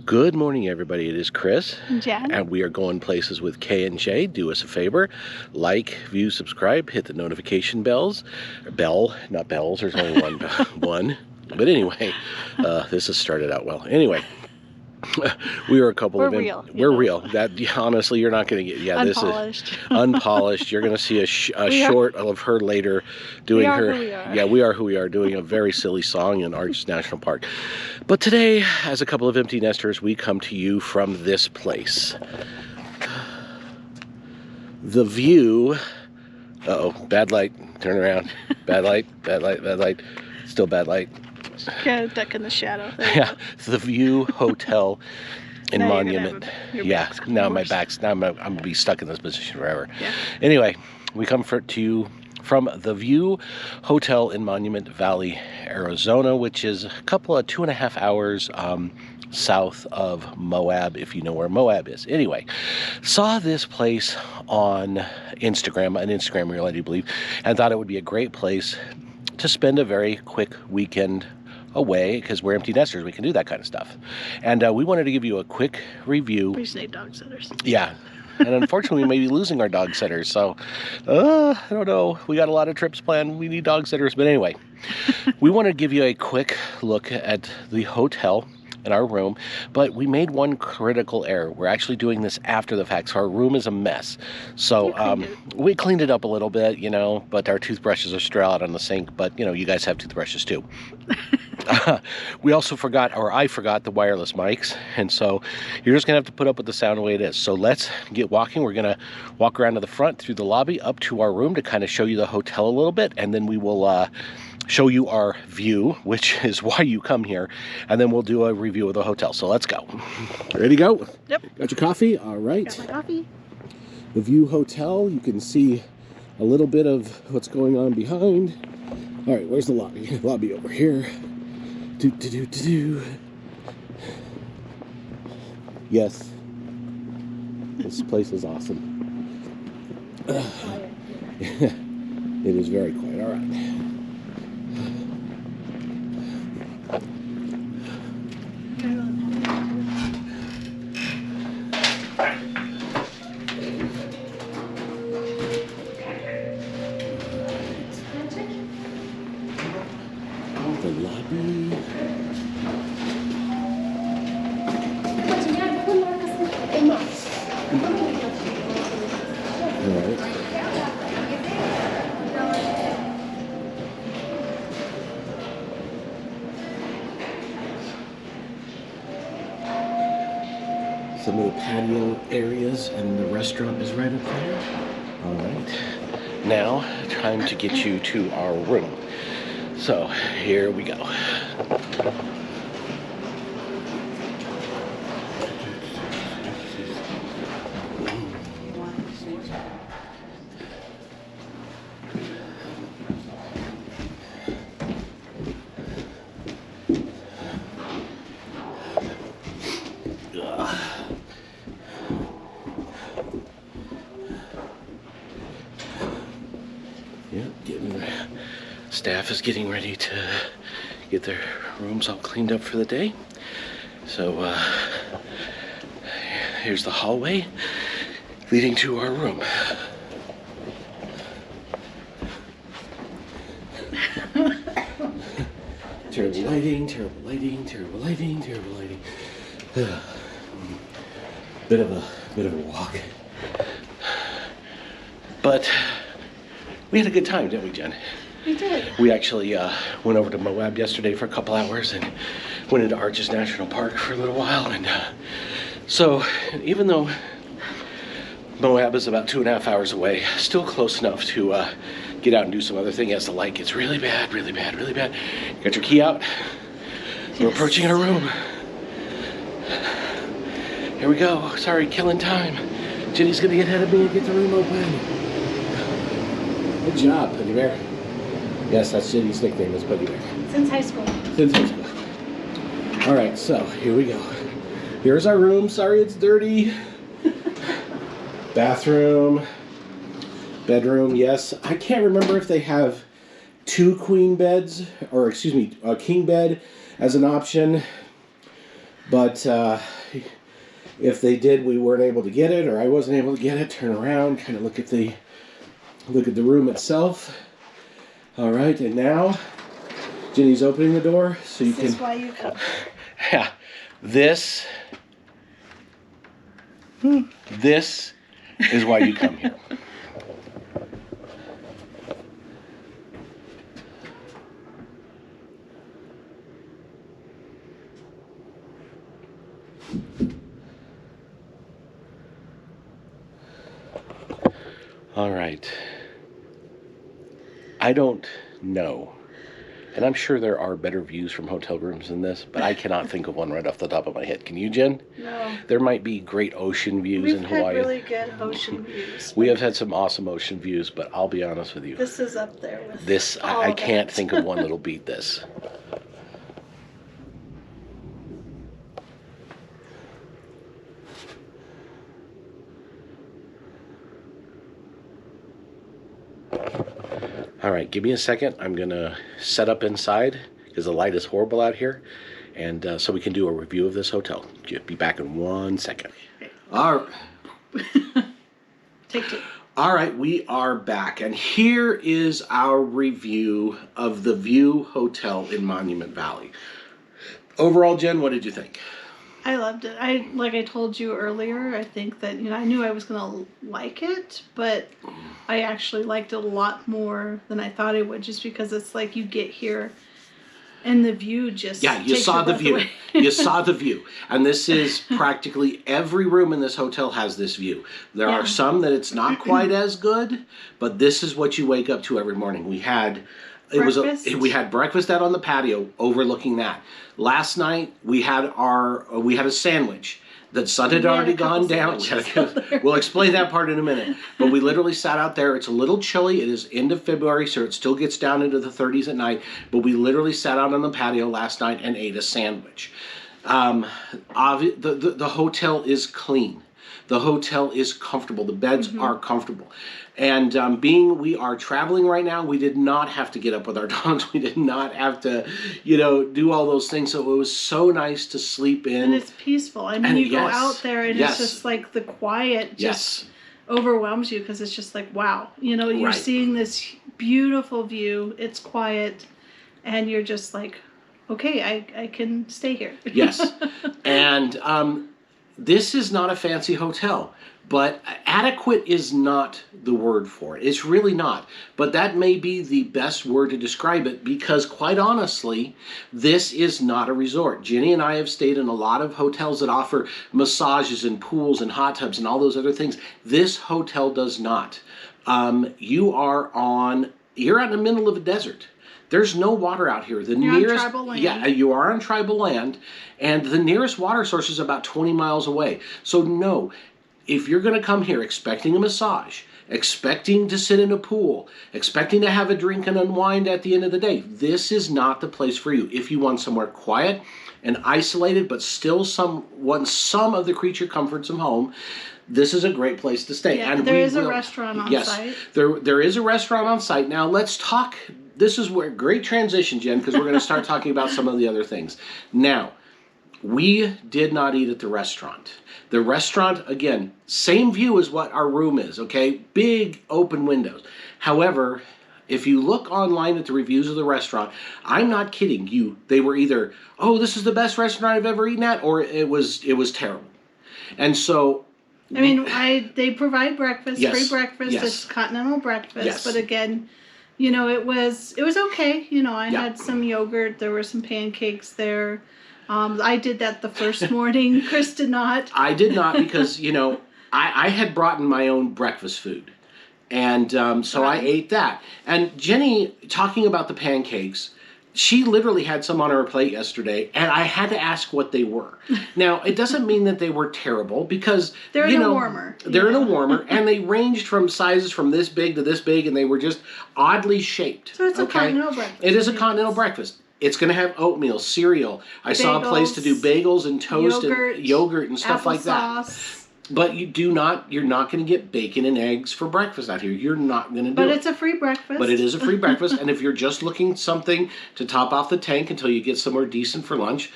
Good morning, everybody. It is Chris. Jen. And we are going places with K and J. Do us a favor. Like, view, subscribe, hit the notification bells. Bell, not bells. There's only one. But anyway, this has started out well. Anyway, we are a couple We're of... real. We're real. That, honestly, you're not going to get... Yeah, unpolished. This is unpolished. You're going to see a short of her later doing her... Who we are. Yeah, we are who we are, doing a very silly song in Arches National Park. But today, as a couple of empty nesters, we come to you from this place. The view... Uh-oh, bad light. Turn around. Bad light, bad light, bad light. Still bad light. Get a duck in the shadow. Yeah, the View Hotel in Now Monument. Yeah, now my back's... Now I'm going to be stuck in this position forever. Yeah. Anyway, we come to you from the View Hotel in Monument Valley, Arizona, which is a couple of 2.5 hours south of Moab, if you know where Moab is. Anyway, saw this place on Instagram, an Instagram reel, I do believe, and thought it would be a great place to spend a very quick weekend away, because we're empty nesters, we can do that kind of stuff. And we wanted to give you a quick review. We just need dog sitters. Yeah. And unfortunately, we may be losing our dog sitters, so I don't know. We got a lot of trips planned. We need dog sitters. But anyway, we want to give you a quick look at the hotel in our room, but we made one critical error. We're actually doing this after the fact, so our room is a mess. So we cleaned it up a little bit, you know, but our toothbrushes are still out on the sink, but, you know, you guys have toothbrushes too. We also forgot, or I forgot, the wireless mics, and so you're just gonna have to put up with the sound the way it is. So let's get walking. We're gonna walk around to the front through the lobby up to our room to kind of show you the hotel a little bit, and then we will show you our view, which is why you come here, and then we'll do a review of the hotel. So let's go. Ready to go? Yep. Got your coffee? All right. Got my coffee. The View Hotel, you can see a little bit of what's going on behind. All right, where's the lobby? Lobby over here. Yes, this place is awesome. It is very quiet. All right. The lobby. Alright. Some of the patio areas, and the restaurant is right up there. Alright. Now, time to get you to our room. So, here we go. Yeah, staff is getting ready to get their rooms all cleaned up for the day. So here's the hallway leading to our room. Terrible lighting, terrible lighting, terrible lighting, terrible lighting. Bit of a walk. But we had a good time, didn't we, Jen? We did. We actually went over to Moab yesterday for a couple hours and went into Arches National Park for a little while. And so even though Moab is about 2.5 hours away, still close enough to get out and do some other thing as the light gets really bad, really bad, really bad. You got your key out? Yes. We're approaching our room. Here we go. Sorry, killing time. Jenny's gonna get ahead of me and get the room open. Good job, Puggy Bear. Yes, that's Jenny's nickname, is Puggy Bear. Since high school. Since high school. All right, so here we go. Here's our room. Sorry it's dirty. Bathroom. Bedroom, yes. I can't remember if they have 2 queen beds, or excuse me, a king bed as an option. But if they did, we weren't able to get it, or I wasn't able to get it. Turn around, kind of look at the room itself. All right, and now Jenny's opening the door so you can. This is why you come. Yeah, this is why you come here. All right. I don't know, and I'm sure there are better views from hotel rooms than this, but I cannot think of one right off the top of my head. Can you, Jen? No. There might be great ocean views in Hawaii. We've had really good ocean views. We have had some awesome ocean views, but I'll be honest with you. This is up there with This, I can't think of one that'll beat this. All right, give me a second. I'm going to set up inside because the light is horrible out here, and so we can do a review of this hotel. Be back in 1 second. Okay. All right. Take two. All right, we are back, and here is our review of the View Hotel in Monument Valley. Overall, Jen, what did you think? I loved it. Like I told you earlier, I think that, I knew I was going to like it, but I actually liked it a lot more than I thought I would, just because it's like you get here and the view just you takes saw your the breath view. away. You saw the view. And this is practically every room in this hotel has this view. There are some that it's not quite as good, but this is what you wake up to every morning. We had breakfast out on the patio overlooking that. Last night we had a sandwich. The sun had already gone down. We'll explain that part in a minute. But we literally sat out there. It's a little chilly. It is end of February, so it still gets down into the 30s at night. But we literally sat out on the patio last night and ate a sandwich. The hotel is clean. The hotel is comfortable. The beds are comfortable. And we are traveling right now, we did not have to get up with our dogs. We did not have to, do all those things. So it was so nice to sleep in. And it's peaceful. I mean, you go out there and it's just like the quiet just overwhelms you, because it's just like, wow. You're seeing this beautiful view. It's quiet. And you're just like, okay, I can stay here. Yes. And this is not a fancy hotel, but adequate is not the word for it. It's really not. But that may be the best word to describe it, because quite honestly, this is not a resort. Jenny and I have stayed in a lot of hotels that offer massages and pools and hot tubs and all those other things. This hotel does not. You're out in the middle of a desert. There's no water out here. You're on tribal land. Yeah, you are on tribal land, and the nearest water source is about 20 miles away. So no, if you're going to come here expecting a massage, expecting to sit in a pool, expecting to have a drink and unwind at the end of the day, this is not the place for you. If you want somewhere quiet and isolated, but still want some of the creature comforts of home, this is a great place to stay. Yeah, and there is a restaurant on site. Yes, there is a restaurant on site. Now let's talk. This is where great transition, Jen, because we're going to start talking about some of the other things. Now, we did not eat at the restaurant. The restaurant, again, same view as what our room is, okay? Big open windows. However, if you look online at the reviews of the restaurant, I'm not kidding you. They were either, oh, this is the best restaurant I've ever eaten at, or it was terrible. And so, I mean, they provide breakfast, free breakfast. It's continental breakfast, but again, it was okay. I had some yogurt. There were some pancakes there. I did that the first morning. Chris did not. I did not because, I had brought in my own breakfast food. And so I ate that. And Jenny, talking about the pancakes, she literally had some on her plate yesterday, and I had to ask what they were. Now, it doesn't mean that they were terrible, because they're in a warmer. They're in a warmer, and they ranged from sizes from this big to this big, and they were just oddly shaped. So it's a continental breakfast. It is a continental breakfast. It's going to have oatmeal, cereal. I saw a place to do bagels and toast and yogurt and stuff like that. But you're not going to get bacon and eggs for breakfast out here. You're not going to do it. But it's a free breakfast. But it is a free breakfast. And if you're just looking something to top off the tank until you get somewhere decent for lunch,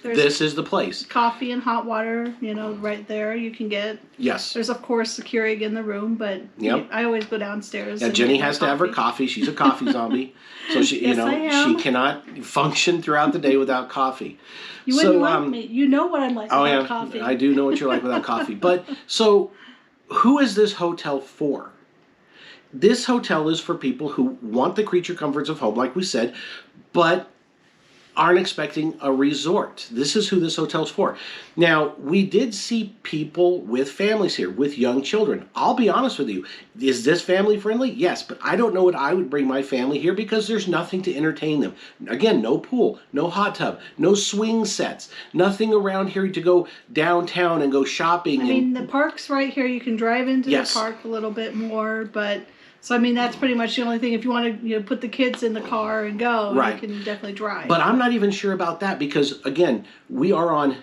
this is the place. Coffee and hot water, right there you can get. Yes. There's, of course, security in the room, but I always go downstairs. Yeah, Jenny has to have her coffee. She's a coffee zombie. So she, she cannot function throughout the day without coffee. You wouldn't like me. You know what I'm like without coffee. I do know what you're like without coffee. But, so, who is this hotel for? This hotel is for people who want the creature comforts of home, like we said, but aren't expecting a resort. This is who this hotel's for. Now, we did see people with families here, with young children. I'll be honest with you. Is this family friendly? Yes, but I don't know what I would bring my family here because there's nothing to entertain them. Again, no pool, no hot tub, no swing sets, nothing around here to go downtown and go shopping. I mean, the park's right here. You can drive into the park a little bit more, but... So, I mean, that's pretty much the only thing. If you want to put the kids in the car and go, you can definitely drive. But I'm not even sure about that because, again, we are on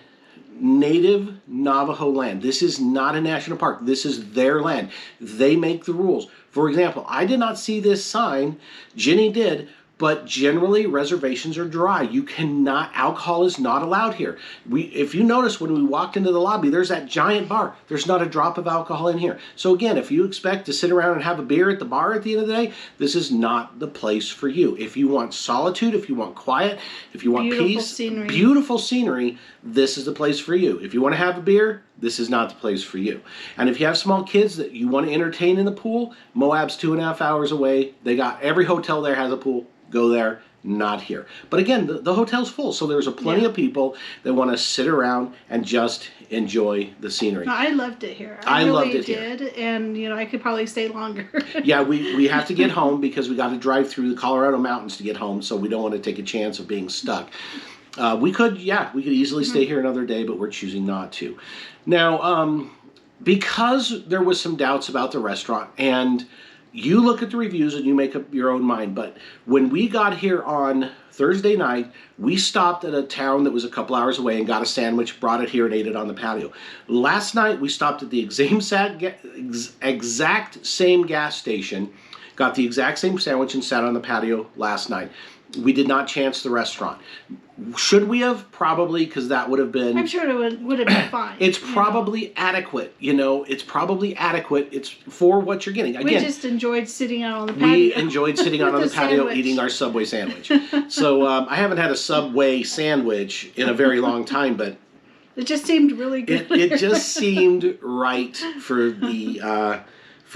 native Navajo land. This is not a national park. This is their land. They make the rules. For example, I did not see this sign. Jenny did. But generally, reservations are dry. You cannot, alcohol is not allowed here. If you notice when we walked into the lobby, there's that giant bar. There's not a drop of alcohol in here. So again, if you expect to sit around and have a beer at the bar at the end of the day, this is not the place for you. If you want solitude, if you want quiet, if you want peace, beautiful scenery, this is the place for you. If you want to have a beer, this is not the place for you. And if you have small kids that you want to entertain in the pool, Moab's 2.5 hours away. They got, every hotel there has a pool. Go there, not here. But again, the hotel's full, so there's plenty of people that want to sit around and just enjoy the scenery. No, I loved it here. I really loved it did, here. And I could probably stay longer. Yeah, we have to get home because we got to drive through the Colorado mountains to get home, so we don't want to take a chance of being stuck. We could easily stay here another day, but we're choosing not to. Now, because there was some doubts about the restaurant, and you look at the reviews and you make up your own mind. But when we got here on Thursday night, we stopped at a town that was a couple hours away and got a sandwich, brought it here and ate it on the patio. Last night, we stopped at the exact same gas station, got the exact same sandwich and sat on the patio last night. We did not chance the restaurant. Should we have? Probably, because that would have been... I'm sure it would have been fine. It's probably adequate, It's probably adequate. It's for what you're getting. Again, we just enjoyed sitting out on the patio. We enjoyed sitting out on the patio eating our Subway sandwich. So I haven't had a Subway sandwich in a very long time, but... It just seemed really good. It just seemed right for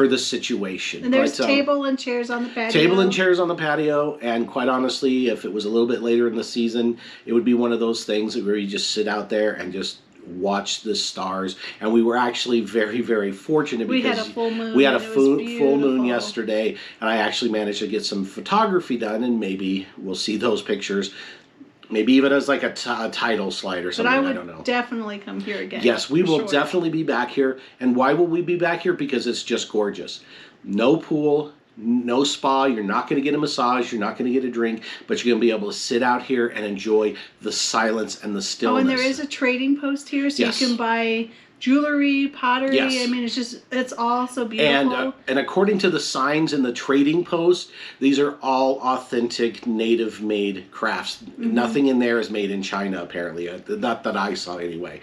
the situation. And there's table and chairs on the patio. Table and chairs on the patio, and quite honestly, if it was a little bit later in the season, it would be one of those things where you just sit out there and just watch the stars. And we were actually very, very fortunate because we had a full moon. We had a full moon yesterday, and I actually managed to get some photography done, and maybe we'll see those pictures. Maybe even as like a title slide or something. I don't know. Definitely come here again. Yes, we will definitely be back here. And why will we be back here? Because it's just gorgeous. No pool, no spa. You're not going to get a massage. You're not going to get a drink. But you're going to be able to sit out here and enjoy the silence and the stillness. Oh, and there is a trading post here, so you can buy jewelry, pottery. Yes. I mean, it's all so beautiful. And according to the signs in the trading post, these are all authentic native made crafts. Mm-hmm. Nothing in there is made in China, apparently. Not that I saw anyway.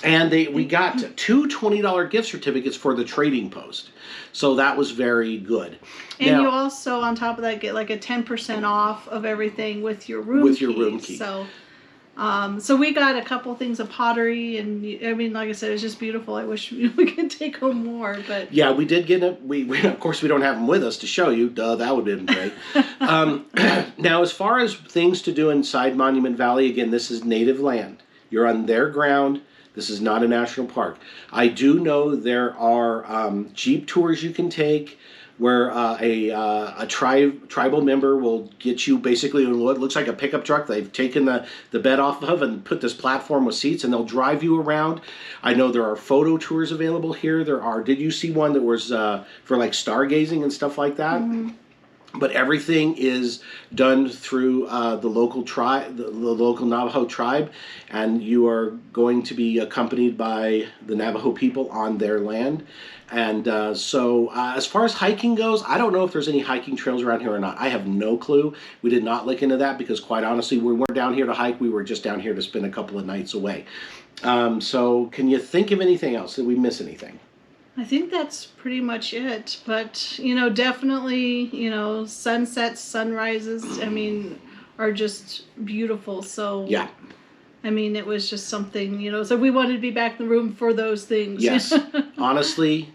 And we got two $20 gift certificates for the trading post. So that was very good. And now, you also, on top of that, get like a 10% off of everything with your room key. So we got a couple things of pottery, and I mean, like I said, it's just beautiful. I wish we could take home more, but yeah, we did get it. We of course we don't have them with us to show you. Duh, that would have been great. Now, as far as things to do inside Monument Valley, again, this is native land. You're on their ground. This is not a national park. I do know there are Jeep tours you can take, where a tribal member will get you basically in what looks like a pickup truck. They've taken the bed off of and put this platform with seats, and they'll drive you around. I know there are photo tours available here. Did you see one that was for like stargazing and stuff like that? Mm-hmm. But everything is done through the local tribe, the local Navajo tribe, and you are going to be accompanied by the Navajo people on their land. And so as far as hiking goes, I don't know if there's any hiking trails around here or not. I have no clue. We did not look into that because, quite honestly, we weren't down here to hike. We were just down here to spend a couple of nights away. So can you think of anything else? Did we miss anything? I think that's pretty much it. But, you know, definitely, you know, sunsets, sunrises, I mean, are just beautiful. So, yeah. I mean, it was just something, you know, so we wanted to be back in the room for those things. Yes. Honestly,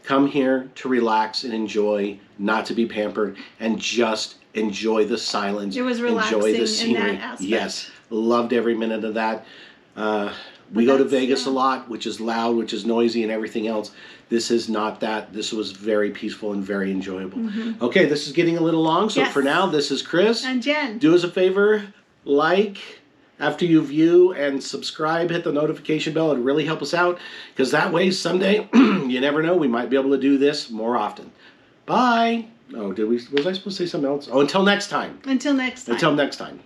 come here to relax and enjoy, not to be pampered, and just enjoy the silence. It was relaxing enjoy the scenery. in that aspect. Yes. Loved every minute of that. We go to Vegas a lot, which is loud, which is noisy, and everything else. This is not that. This was very peaceful and very enjoyable. Mm-hmm. Okay, this is getting a little long, so for now, this is Chris. And Jen. Do us a favor, like after you view and subscribe, hit the notification bell. It'd really help us out, because that way someday, you never know, we might be able to do this more often. Bye. Oh, was I supposed to say something else? Oh, until next time. Until next time. Until next time.